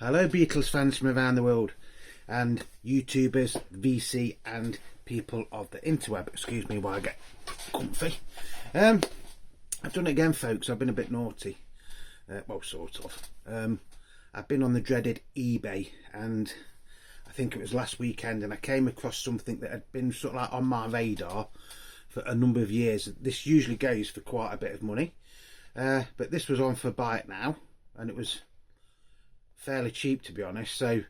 Hello Beatles fans from around the world and YouTubers, VC and people of the interweb. Excuse me while I get comfy. I've done it again folks, I've been a bit naughty. Well, sort of. I've been on the dreaded eBay and I think it was last weekend and I came across something that had been sort of like on my radar for a number of years. This usually goes for quite a bit of money. But this was on for buy it now and it was fairly cheap to be honest. So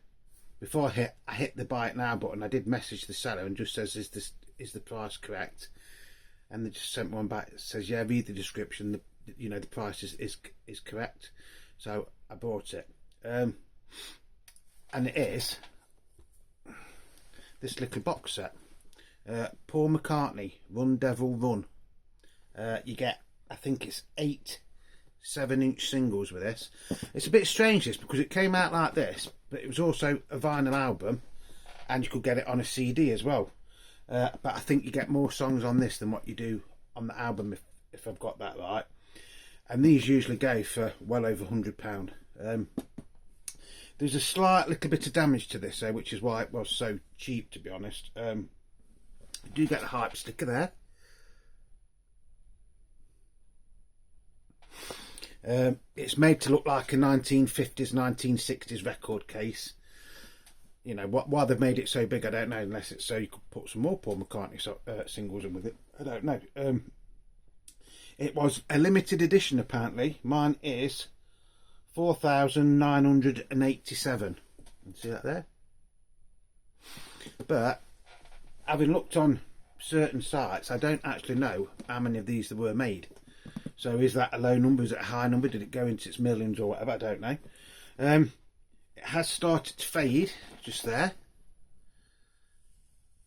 before I hit the buy it now button, I did message the seller and just says, is the price correct? And they just sent one back that says, yeah, read the description, the price is correct. So I bought it, and it is this little box set. Paul McCartney, Run Devil Run. You get, I think it's 8 7-inch singles with this. It's a bit strange this because it came out like this, but it was also a vinyl album and you could get it on a CD as well. But I think you get more songs on this than what you do on the album if I've got that right. And these usually go for well over £100. There's a slight little bit of damage to this though, which is why it was so cheap to be honest. You do get the hype sticker there. It's made to look like a 1950s, 1960s record case. You know, why they've made it so big, I don't know, unless it's so you could put some more Paul McCartney singles in with it. I don't know. It was a limited edition, apparently. Mine is 4,987. See that there? But, having looked on certain sites, I don't actually know how many of these there were made. So is that a low number? Is it a high number? Did it go into its millions or whatever? I don't know. It has started to fade just there.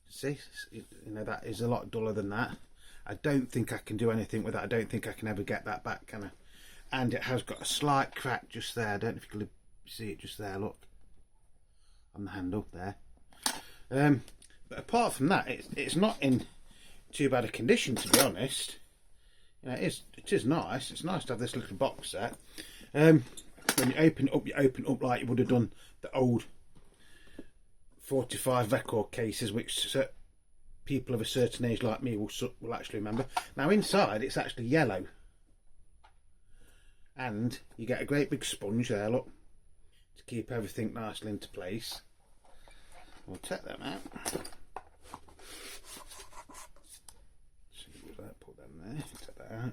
See, that is a lot duller than that. I don't think I can do anything with that. I don't think I can ever get that back, can I? And it has got a slight crack just there. I don't know if you can see it just there. Look on the handle there. But apart from that, it's not in too bad a condition to be honest. It is nice. It's nice to have this little box set. When you open it up like you would have done the old 45 record cases, which people of a certain age like me will actually remember. Now inside it's actually yellow, and you get a great big sponge there. Look, to keep everything nicely into place. We'll take them out. Put them there. Take that out.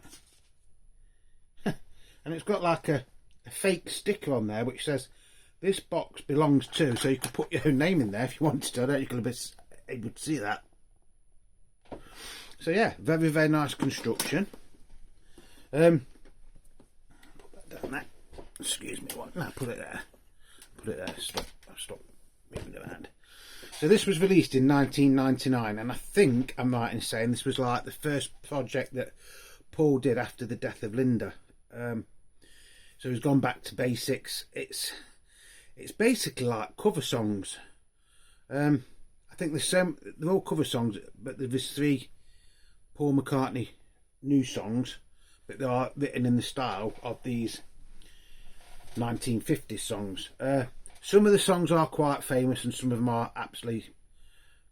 And it's got like a fake sticker on there which says this box belongs to, so you could put your own name in there if you wanted to. I don't know if you'll be able to see that. So yeah, very very nice construction. Put that down there. Excuse me, what? No, put it there. Put it there. Stop moving it around. So this was released in 1999, and I think I'm right in saying this was like the first project that Paul did after the death of Linda. So he's gone back to basics. It's basically like cover songs. I think they're all cover songs, but there's 3 Paul McCartney new songs, but they are written in the style of these 1950s songs. Some of the songs are quite famous and some of them are absolutely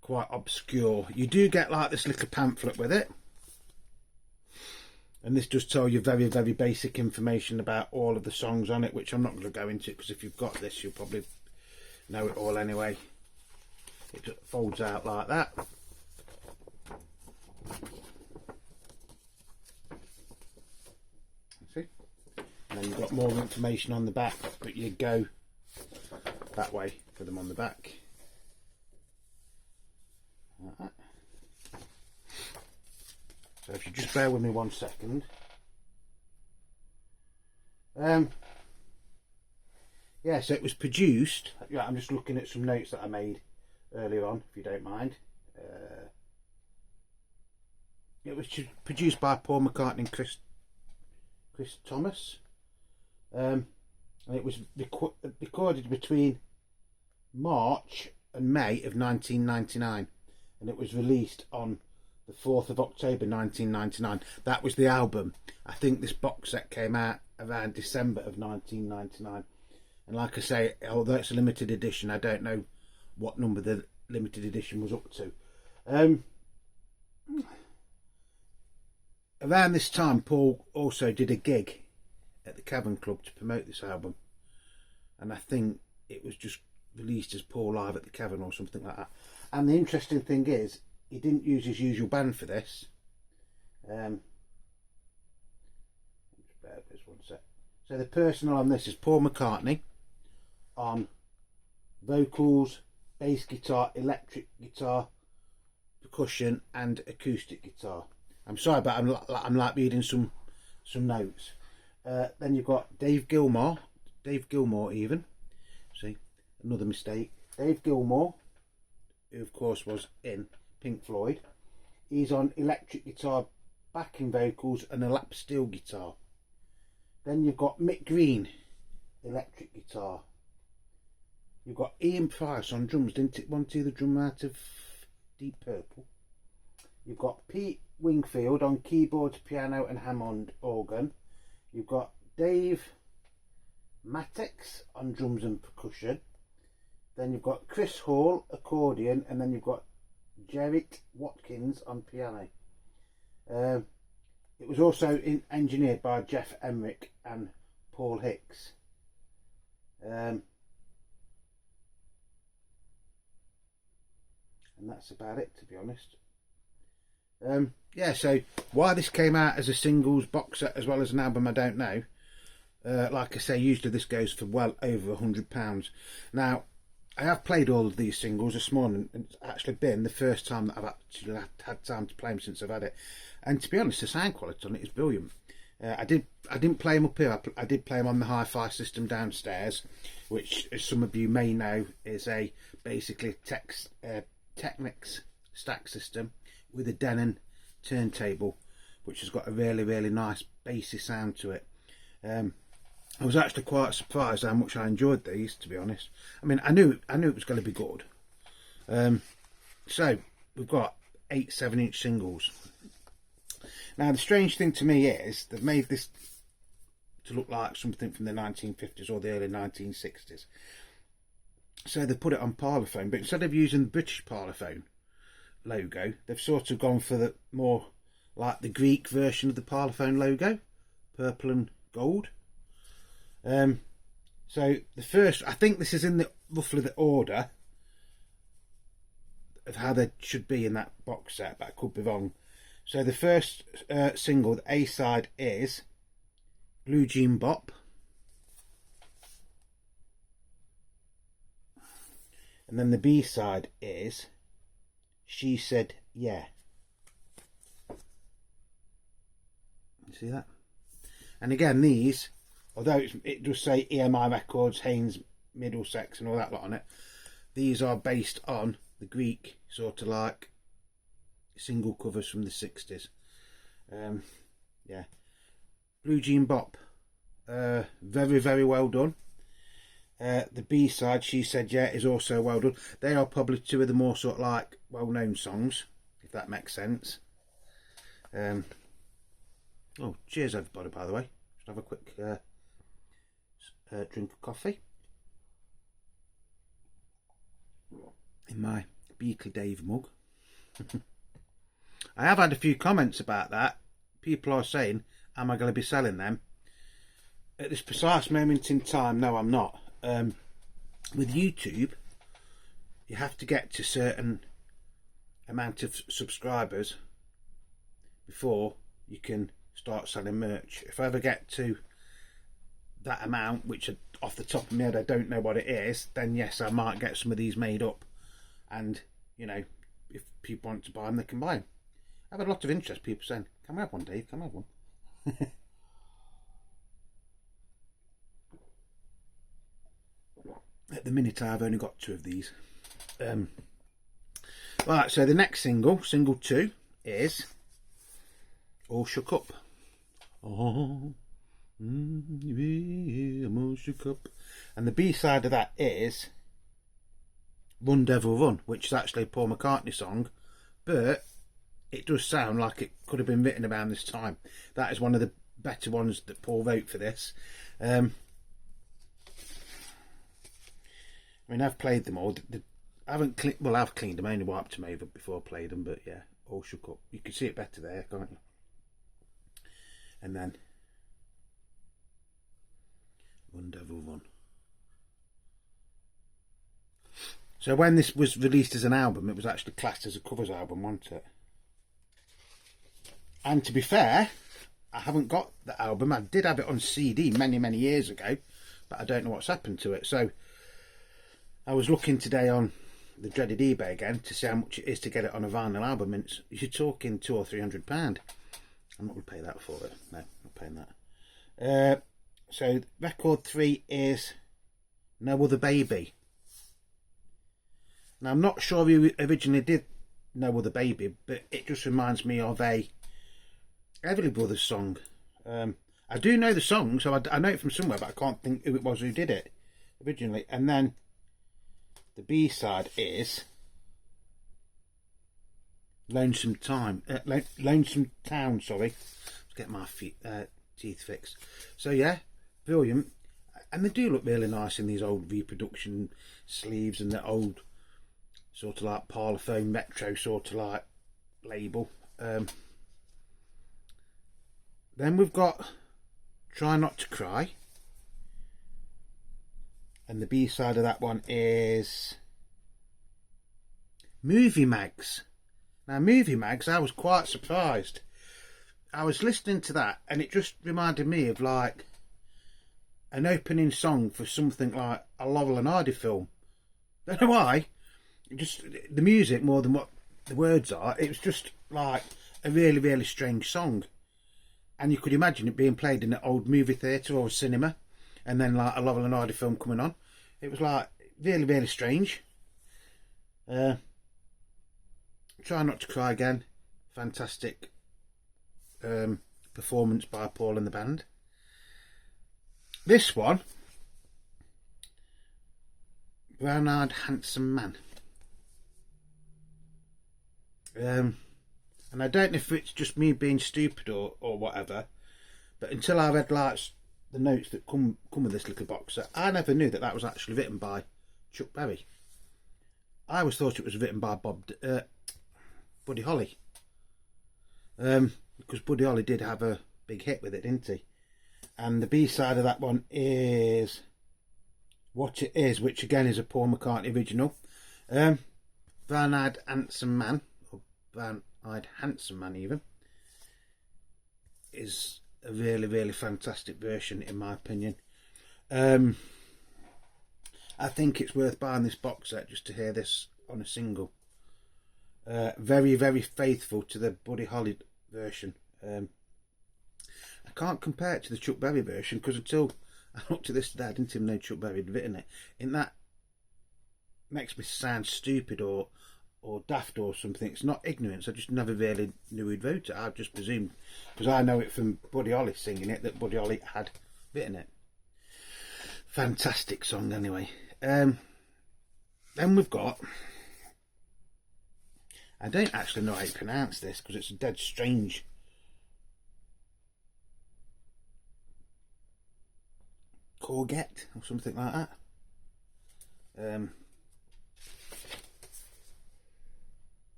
quite obscure. You do get like this little pamphlet with it. And this does tell you very, very basic information about all of the songs on it, which I'm not going to go into because if you've got this, you'll probably know it all anyway. It just folds out like that. See? And then you've got more information on the back, but you go that way for them on the back. Like that. So if you just bear with me 1 second. Yeah, so it was produced. Yeah, I'm just looking at some notes that I made earlier on, if you don't mind. It was produced by Paul McCartney and Chris Thomas. And it was recorded between March and May of 1999. And it was released on the 4th of October 1999. That was the album. I think this box set came out around December of 1999. And like I say, although it's a limited edition, I don't know what number the limited edition was up to. Around this time, Paul also did a gig at the Cavern Club to promote this album, and I think it was just released as Paul Live at the Cavern or something like that. And the interesting thing is, he didn't use his usual band for this. So the personnel on this is Paul McCartney on vocals, bass guitar, electric guitar, percussion and acoustic guitar. I'm sorry, but I'm like reading some notes. Then you've got Dave Gilmour even. See, another mistake. Dave Gilmour, who of course was in Pink Floyd. He's on electric guitar, backing vocals and a lap steel guitar. Then you've got Mick Green, electric guitar. You've got Ian Price on drums. Didn't it want to do the drummer out of Deep Purple? You've got Pete Wingfield on keyboards, piano and Hammond organ. You've got Dave Mattex on drums and percussion. Then you've got Chris Hall, accordion, and then you've got Jarrett Watkins on piano. It was also engineered by Jeff Emerick and Paul Hicks. And that's about it, to be honest. Yeah, so why this came out as a singles box set as well as an album, I don't know. Like I say, usually this goes for well over £100. Now, I have played all of these singles this morning, and it's actually been the first time that I've actually had time to play them since I've had it. And to be honest, the sound quality on it is brilliant. I didn't play them up here. I did play them on the hi-fi system downstairs, which, as some of you may know, is a basically Technics stack system with a Denon turntable, which has got a really nice bassy sound to it. I was actually quite surprised how much I enjoyed these, to be honest. I mean, I knew it was going to be good. So we've got 8 7-inch singles. Now the strange thing to me is they've made this to look like something from the 1950s or the early 1960s. So they put it on Parlophone, but instead of using the British Parlophone logo, they've sort of gone for the more like the Greek version of the Parlophone logo, purple and gold. So the first, I think this is in roughly the order of how they should be in that box set, but I could be wrong. So the first single, the A side, is Blue Jean Bop. And then the B side is She Said Yeah. You see that? And again, these, although it does say EMI Records, Haynes, Middlesex and all that lot on it, these are based on the Greek sort of like single covers from the 60s. Yeah, Blue Jean Bop, very well done. The B side, She Said Yeah, is also well done. They are probably two of the more sort of like well-known songs, if that makes sense. Oh, cheers everybody, by the way. Just have a quick drink of coffee in my Beakley Dave mug. I have had a few comments about that. People are saying, am I going to be selling them? At this precise moment in time, no, I'm not. With YouTube, you have to get to a certain amount of subscribers before you can start selling merch. If I ever get to that amount, which off the top of my head I don't know what it is, then yes, I might get some of these made up, and you know, if people want to buy them, they can buy them. I've had a lot of interest, people saying, can we have one, Dave, can we have one? At the minute I've only got 2 of these. Right, so the next single, single 2, is All Shook Up. Oh, I'm all shook up. And the B side of that is Run Devil Run, which is actually a Paul McCartney song, but it does sound like it could have been written around this time. That is one of the better ones that Paul wrote for this. I mean, I've played them all. I haven't cleaned. Well, I've cleaned them. I only wiped them over before I played them. But yeah, all shook up. You can see it better there, can't you? And then One Devil One. So when this was released as an album, it was actually classed as a covers album, wasn't it? And to be fair, I haven't got the album. I did have it on CD many, many years ago, but I don't know what's happened to it. So I was looking today on the dreaded eBay again to see how much it is to get it on a vinyl album, and you're talking £200 or £300. I'm not going to pay that for it. No, not paying that. So record 3 is No Other Baby. Now I'm not sure who originally did No Other Baby, but it just reminds me of a Everly Brothers song. I do know the song, so I know it from somewhere, but I can't think who it was who did it originally. And then the B-side is Lonesome Town. Sorry, let's get my teeth fixed. So yeah, brilliant, and they do look really nice in these old reproduction sleeves and the old sort of like Parlophone retro sort of like label. Then we've got Try Not to Cry, and the B side of that one is Movie Mags. Now Movie Mags, I was quite surprised. I was listening to that and it just reminded me of like an opening song for something like a Laurel and Hardy film. Don't know why, just the music more than what the words are. It was just like a really, really strange song, and you could imagine it being played in an old movie theatre or a cinema, and then like a Laurel and Hardy film coming on. It was like really, really strange. Try Not to Cry again, fantastic performance by Paul and the band. This one, Brown-Eyed Handsome Man. And I don't know if it's just me being stupid or whatever, but until I read like the notes that come with this little box set, I never knew that was actually written by Chuck Berry. I always thought it was written by Buddy Holly, because Buddy Holly did have a big hit with it, didn't he? And the B-side of that one is What It Is, which again is a Paul McCartney original. Brown-Eyed Handsome Man, or Brown-Eyed Handsome Man even, is a really, really fantastic version in my opinion. I think it's worth buying this box set just to hear this on a single. Very, very faithful to the Buddy Holly version. I can't compare it to the Chuck Berry version, because until I looked at this today, I didn't even know Chuck Berry had written it. And that makes me sound stupid or daft or something. It's not ignorance, I just never really knew he'd wrote it. I just presumed, because I know it from Buddy Holly singing it, that Buddy Holly had written it. Fantastic song anyway. Then we've got, I don't actually know how to pronounce this because it's a dead strange Courgette or something like that.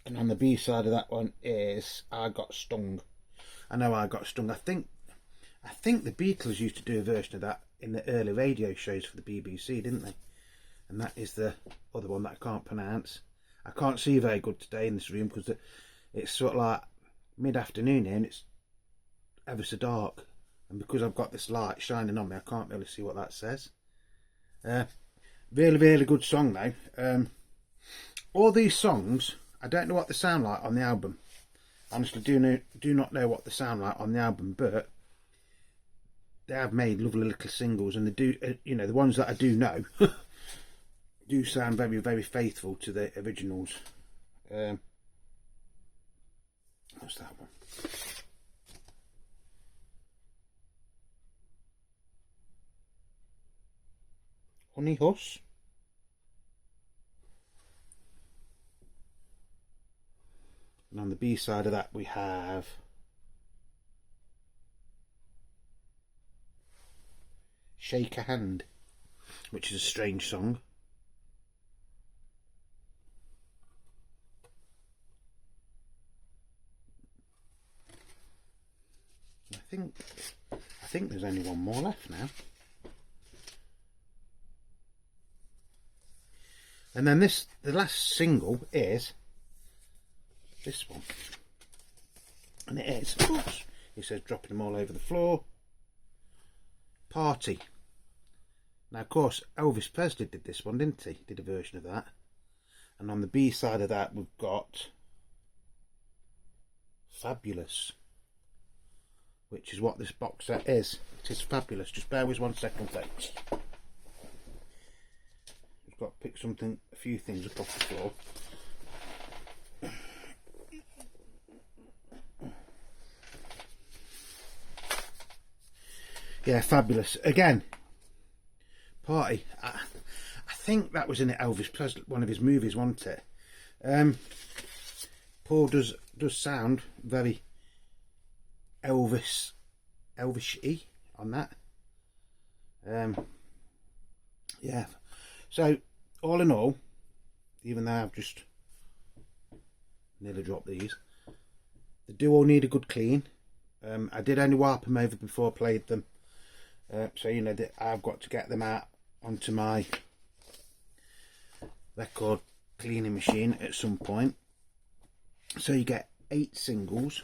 And on the B side of that one is I Got Stung. I know I Got Stung. I think the Beatles used to do a version of that in the early radio shows for the BBC, didn't they? And that is the other one that I can't pronounce. I can't see very good today in this room because it's sort of like mid-afternoon here and it's ever so dark, and because I've got this light shining on me, I can't really see what that says. Really, really good song though. All these songs, I don't know what they sound like on the album. Honestly, do not know what they sound like on the album, but they have made lovely little singles, and they do, you know, the ones that I do know do sound very, very faithful to the originals. What's that one? Honey Huss. And on the B side of that we have Shake a Hand, which is a strange song. I think there's only one more left now. And then the last single is this one. And it is, oops, it says dropping them all over the floor. Party. Now of course Elvis Presley did this one, didn't he? Did a version of that. And on the B side of that we've got Fabulous, which is what this box set is. It is fabulous. Just bear with 1 second, folks. I've got to pick a few things up off the floor. Yeah, Fabulous. Again, Party. I think that was in Elvis Presley, one of his movies, wasn't it? Paul does sound very Elvis-y on that. Yeah. So all in all, even though I've just nearly dropped these, they do all need a good clean. I did only wipe them over before I played them. So you know that I've got to get them out onto my record cleaning machine at some point. So you get 8 singles.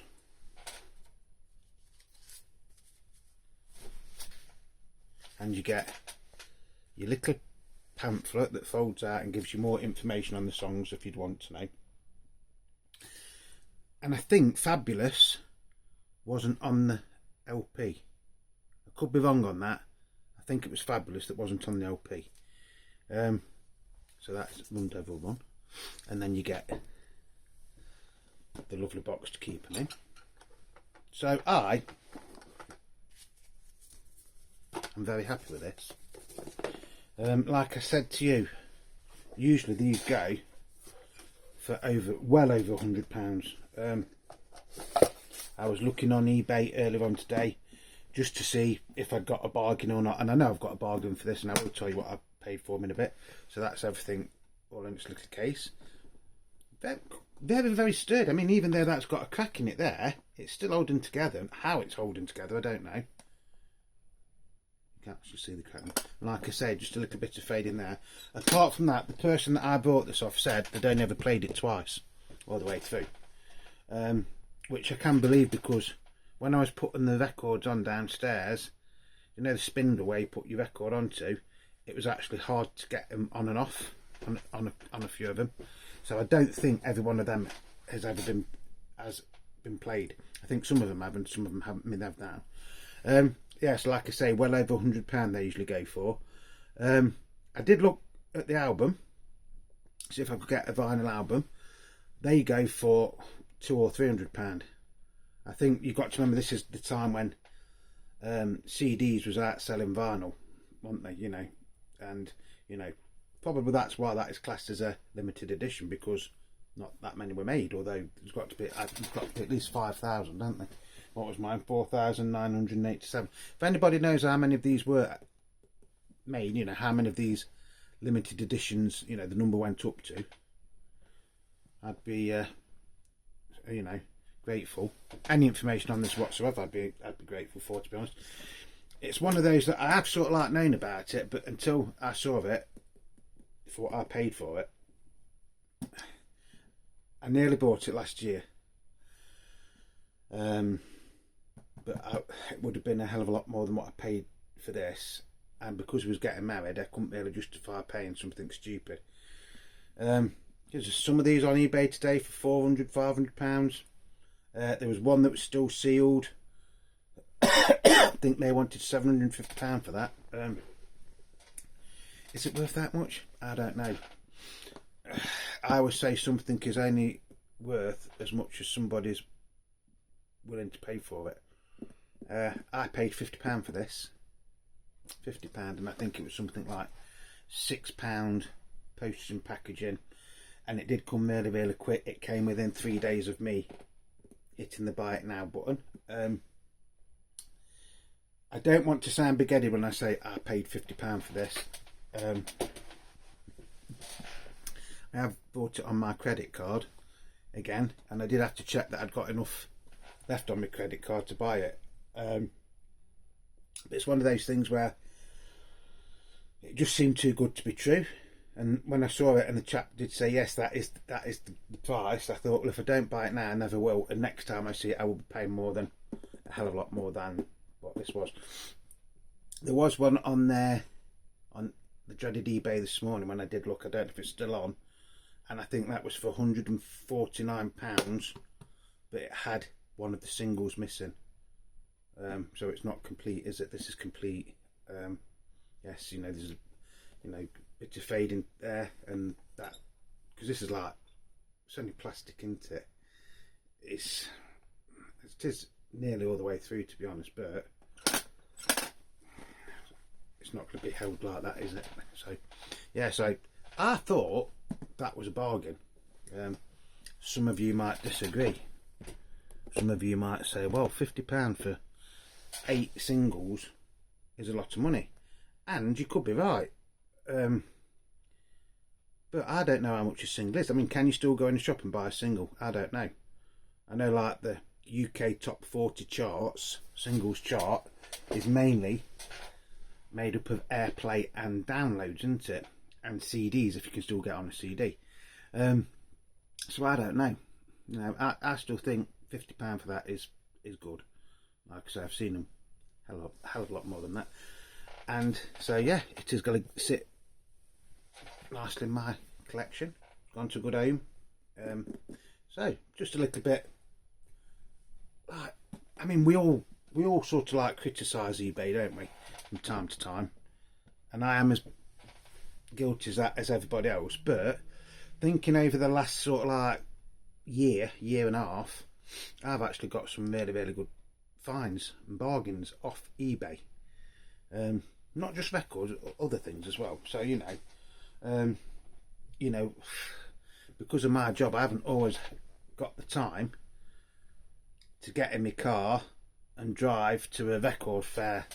And you get your little pamphlet that folds out and gives you more information on the songs if you'd want to know. And I think Fabulous wasn't on the LP. I could be wrong on that. I think it was Fabulous that wasn't on the LP. So that's runs over one. And then you get the lovely box to keep them in. So I'm very happy with this. Like I said to you, usually these go for well over £100. I was looking on eBay earlier on today just to see if I'd got a bargain or not, and I know I've got a bargain for this, and I will tell you what I paid for them in a bit. So that's everything all in its little case. Very, very sturdy. I mean, even though that's got a crack in it there, it's still holding together. How it's holding together, I don't know. You can't actually see the crack. And like I say, just a little bit of fade in there. Apart from that, the person that I bought this off said they'd only ever played it twice all the way through. Which I can believe, because when I was putting the records on downstairs, you know the spindle where you put your record onto, it was actually hard to get them on and off on a few of them. So I don't think every one of them has ever been played. I think some of them have and some of them haven't. I mean, they have now. Yeah, so like I say, well over £100 they usually go for. I did look at the album, see if I could get a vinyl album. They go for £200 or £300. I think you've got to remember this is the time when CDs was out selling vinyl, weren't they? You know, and you know, probably that's why that is classed as a limited edition, because not that many were made. Although there's got to be at least 5,000, haven't they? What was mine? 4,987. If anybody knows how many of these were made, you know, how many of these limited editions, you know, the number went up to, I'd be, you know, grateful. Any information on this whatsoever, I'd be grateful for, to be honest. It's one of those that I have sort of like known about it, but until I saw it, for what I paid for it, I nearly bought it last year. But it would have been a hell of a lot more than what I paid for this, and because we was getting married, I couldn't really justify paying something stupid. There's some of these on eBay today for £400, £500. There was one that was still sealed. I think they wanted £750 for that. Is it worth that much? I don't know. I always say something is only worth as much as somebody's willing to pay for it. I paid £50 for this. £50, and I think it was something like £6 postage and packaging, and it did come really, really quick. It came within 3 days of me hitting the buy it now button. I I don't want to sound big-headed when I say I paid £50 for this. I have bought it on my credit card again, and I did have to check that I'd got enough left on my credit card to buy it. But it's one of those things where it just seemed too good to be true. And when I saw it and the chap did say yes, that is the price, I thought, well, if I don't buy it now, I never will. And next time I see it, I will be paying more than a hell of a lot more than what this was. There was one on there on the dreaded eBay this morning when I did look. I don't know if it's still on, and I think that was for £149, but it had one of the singles missing. So it's not complete, is it? This is complete. Yes, you know, there's bits of fading there, and that, because this is like, it's only plastic, isn't it? It is nearly all the way through, to be honest, but it's not going to be held like that, is it? So yeah, so I thought that was a bargain. Some of you might disagree. Some of you might say, well, £50 for 8 singles is a lot of money, and you could be right. But I don't know how much a single is. I mean, can you still go in a shop and buy a single? I don't know. I know, like, the UK top 40 charts, singles chart, is mainly made up of airplay and downloads, isn't it? And CDs, if you can still get on a CD. So I don't know. You know, I still think £50 for that is good. Like I say, I've seen them hell of a lot more than that. And so yeah, it is going to sit nicely in my collection. Gone to a good home. So just a little bit. Like, I mean, we all sort of like criticise eBay, don't we, from time to time? And I am as guilty as everybody else. But thinking over the last sort of like year and a half, I've actually got some really, really good finds and bargains off eBay. Not just records, other things as well. So you know, because of my job, I haven't always got the time to get in my car and drive to a record fair,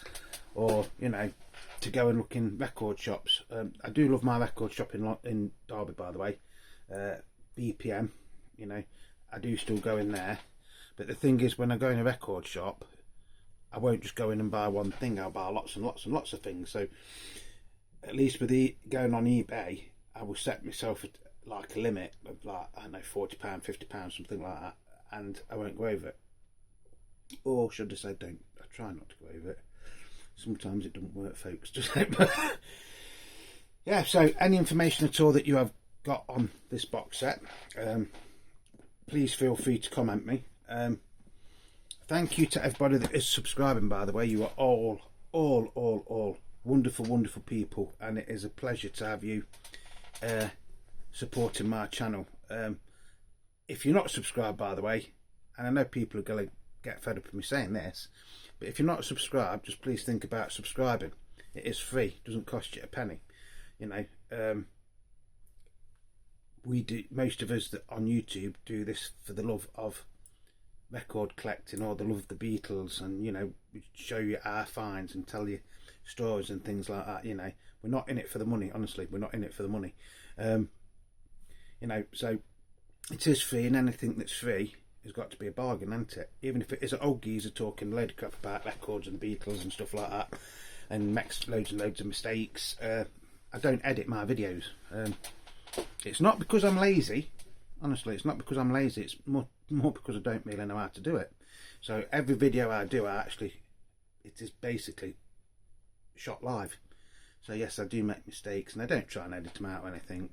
or you know, to go and look in record shops. I do love my record shop in Derby, by the way. BPM, you know, I do still go in there. But the thing is, when I go in a record shop, I won't just go in and buy one thing. I'll buy lots and lots and lots of things. So at least with going on eBay, I will set myself like a limit of, like, I don't know, £40, £50, something like that, and I won't go over it. Or should I say, I try not to go over it. Sometimes it doesn't work, folks, does it? But yeah, so any information at all that you have got on this box set, please feel free to comment me. Thank you to everybody that is subscribing, by the way. You are all wonderful, wonderful people, and it is a pleasure to have you supporting my channel. If you're not subscribed, by the way, and I know people are going to get fed up with me saying this, but if you're not subscribed, just please think about subscribing. It is free, it doesn't cost you a penny. You know, most of us that on YouTube do this for the love of record collecting, or the love of the Beatles, and you know, we show you our finds and tell you stories and things like that. You know, we're not in it for the money. Honestly, we're not in it for the money. You know, so it is free, and anything that's free has got to be a bargain, hasn't it? Even if it is an old geezer talking a load of crap about records and Beatles and stuff like that, and makes loads and loads of mistakes. I don't edit my videos. It's not because I'm lazy. Honestly, it's not because I'm lazy. It's more because I don't really know how to do it. So every video I do, it is basically shot live. So yes, I do make mistakes, and I don't try and edit them out or anything.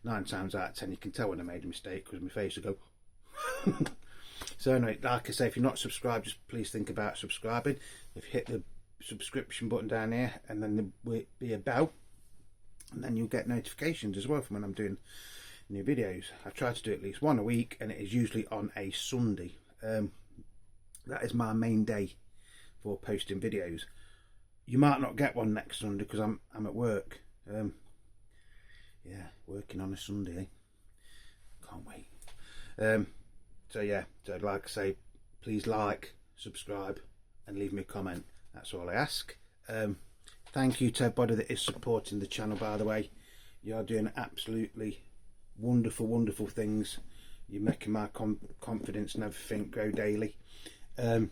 9 times out of 10 you can tell when I made a mistake, because my face will go So anyway, like I say, if you're not subscribed, just please think about subscribing. If you hit the subscription button down here, and then there will be a bell, and then you'll get notifications as well from when I'm doing new videos. I try to do at least one a week, and it is usually on a Sunday. That is my main day for posting videos. You might not get one next Sunday because I'm at work. Yeah, working on a Sunday, eh? Can't wait. So yeah, so like I say, please like, subscribe, and leave me a comment. That's all I ask. Thank you to everybody that is supporting the channel, by the way. You're doing absolutely wonderful, wonderful things. You're making my confidence and everything grow daily. And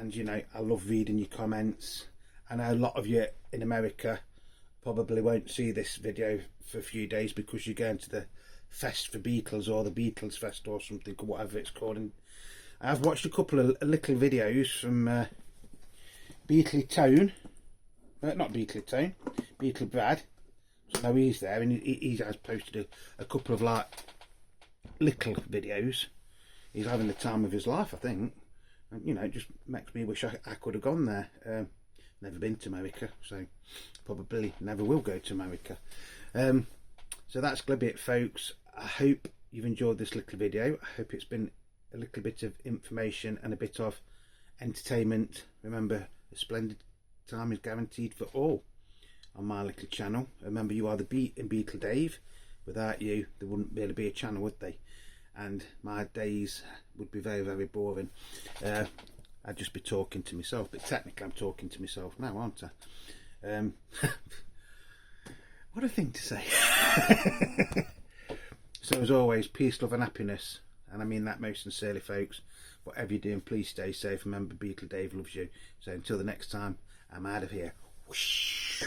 you know, I love reading your comments. I know a lot of you in America probably won't see this video for a few days because you're going to the Fest for Beatles or the Beatles Fest or something, or whatever it's called. And I've watched a couple of little videos from Beatley Tone, not Beatley Tone, Beatle Brad. So now he's there, and he has posted a couple of like little videos. He's having the time of his life, I think. And, you know, it just makes me wish I could have gone there. Never been to America, so probably never will go to America. So that's going to be it, folks. I hope you've enjoyed this little video. I hope it's been a little bit of information and a bit of entertainment. Remember, a splendid time is guaranteed for all on my little channel. Remember, you are the Beat and Beatle Dave. Without you, there wouldn't really be a channel, would they? And my days would be very, very boring. I'd just be talking to myself, but technically I'm talking to myself now, aren't I? What a thing to say. So as always, peace, love and happiness, and I mean that most sincerely, folks. Whatever you're doing, please stay safe. Remember, Beatle Dave loves you. So until the next time, I'm out of here. Whoosh.